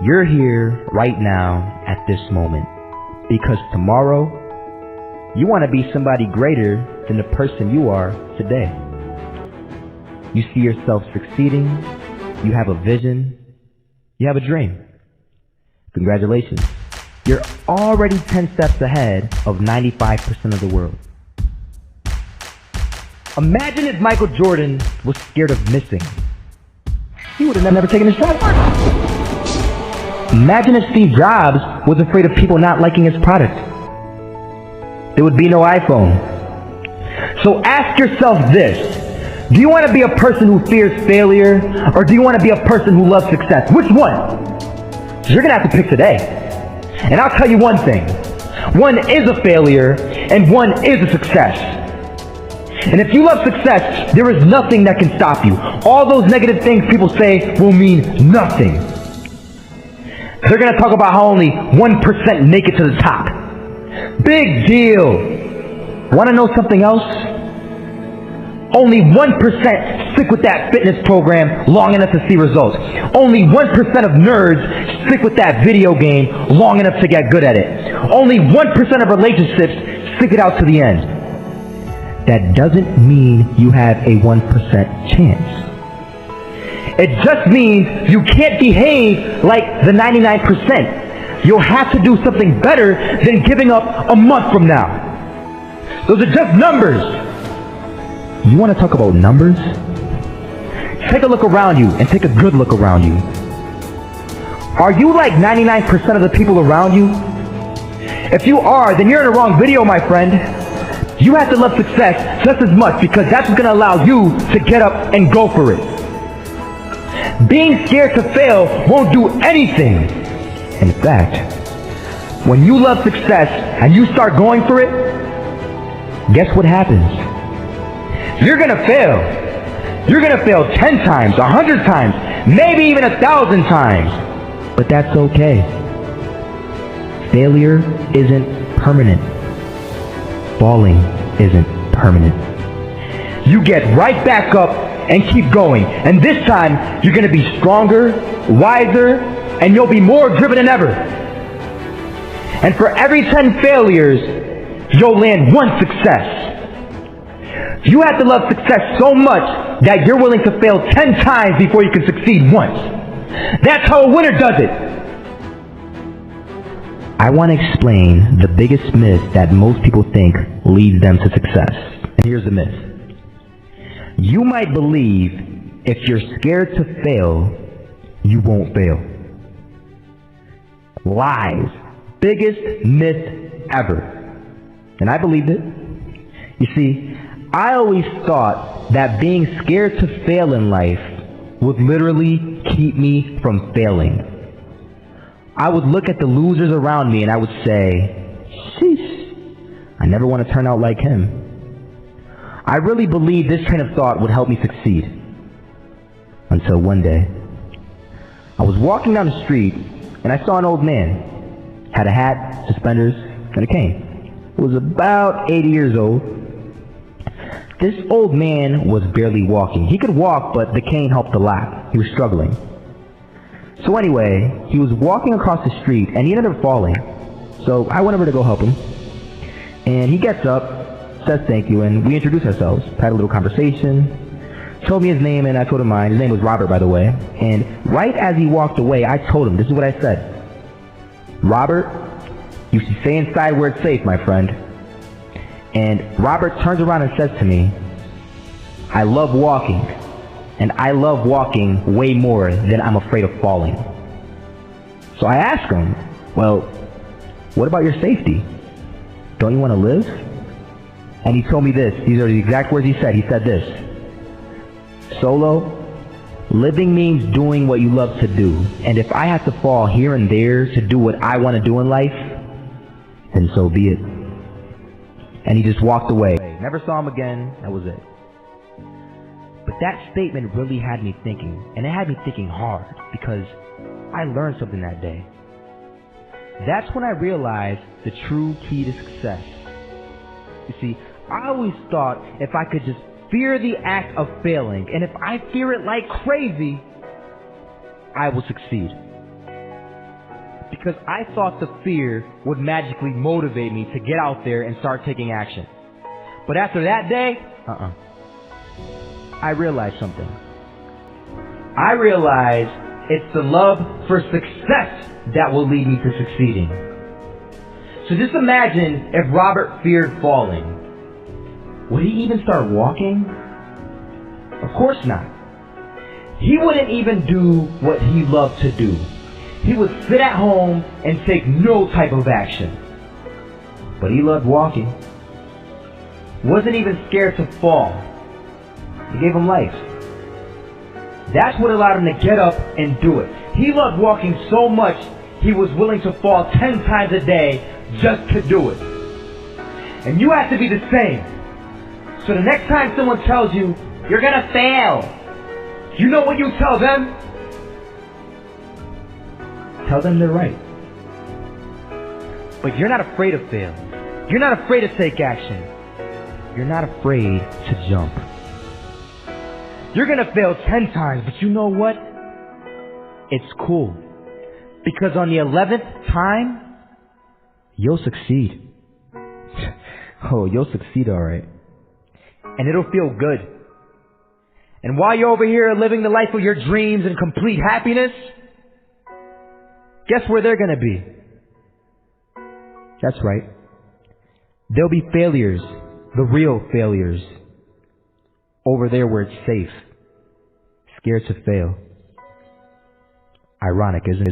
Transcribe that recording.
You're here right now at this moment because tomorrow you want to be somebody greater than the person you are today. You see yourself succeeding, you have a vision, you have a dream. Congratulations. You're already 10 steps ahead of 95% of the world. Imagine if Michael Jordan was scared of missing. He would have never taken his shot. Imagine if Steve Jobs was afraid of people not liking his product. There would be no iPhone. So ask yourself this. Do you want to be a person who fears failure, or do you want to be a person who loves success? Which one? So you're going to have to pick today. And I'll tell you one thing. One is a failure, and one is a success. And if you love success, there is nothing that can stop you. All those negative things people say will mean nothing. They're going to talk about how only 1% make it to the top. Big deal. Want to know something else? Only 1% stick with that fitness program long enough to see results. Only 1% of nerds stick with that video game long enough to get good at it. Only 1% of relationships stick it out to the end. That doesn't mean you have a 1% chance. It just means you can't behave like the 99%. You'll have to do something better than giving up a month from now. Those are just numbers. You want to talk about numbers? Take a look around you and take a good look around you. Are you like 99% of the people around you? If you are, then you're in the wrong video, my friend. You have to love success just as much because that's what's going to allow you to get up and go for it. Being scared to fail won't do anything. In fact, when you love success and you start going for it, guess what happens? You're going to fail. You're going to fail 10 times, 100 times, maybe even 1,000 times. But that's okay. Failure isn't permanent. Falling isn't permanent. You get right back up and keep going. And this time, you're going to be stronger, wiser, and you'll be more driven than ever. And for every 10 failures, you'll land one success. You have to love success so much that you're willing to fail 10 times before you can succeed once. That's how a winner does it. I want to explain the biggest myth that most people think leads them to success. And here's the myth. You might believe if you're scared to fail, you won't fail. Lies. Biggest myth ever. And I believed it. You see, I always thought that being scared to fail in life would literally keep me from failing. I would look at the losers around me and I would say, sheesh, I never want to turn out like him. I really believed this train of thought would help me succeed. Until one day, I was walking down the street and I saw an old man. Had a hat, suspenders, and a cane. He was about 80 years old. This old man was barely walking. He could walk, but the cane helped a lot. He was struggling. So anyway, he was walking across the street and he ended up falling. So I went over to go help him. And he gets up, says thank you, and we introduced ourselves. Had a little conversation. Told me his name and I told him mine. His name was Robert, by the way. And right as he walked away, I told him, this is what I said. Robert, you should stay inside where it's safe, my friend. And Robert turns around and says to me, I love walking. And I love walking way more than I'm afraid of falling. So I asked him, well, what about your safety? Don't you want to live? And he told me this. These are the exact words he said. He said this. Solo, living means doing what you love to do. And if I have to fall here and there to do what I want to do in life, then so be it. And he just walked away. Never saw him again. That was it. But that statement really had me thinking, and it had me thinking hard, because I learned something that day. That's when I realized the true key to success. You see, I always thought if I could just fear the act of failing, and if I fear it like crazy, I will succeed. because I thought the fear would magically motivate me to get out there and start taking action. But after that day, I realized something. I realized it's the love for success that will lead me to succeeding. So just imagine if Robert feared falling. Would he even start walking? Of course not. He wouldn't even do what he loved to do. He would sit at home and take no type of action. But he loved walking. Wasn't even scared to fall. It gave him life. That's what allowed him to get up and do it. He loved walking so much, he was willing to fall 10 times a day just to do it. And you have to be the same. So the next time someone tells you, you're gonna fail, you know what you tell them? Tell them they're right. But you're not afraid of fail. You're not afraid to take action. You're not afraid to jump. You're gonna fail 10 times, but you know what? It's cool. Because on the 11th time, you'll succeed. Oh, you'll succeed alright. And it'll feel good. And while you're over here living the life of your dreams and complete happiness, guess where they're gonna be? That's right. There'll be failures, the real failures, over there where it's safe, scared to fail. Ironic, isn't it?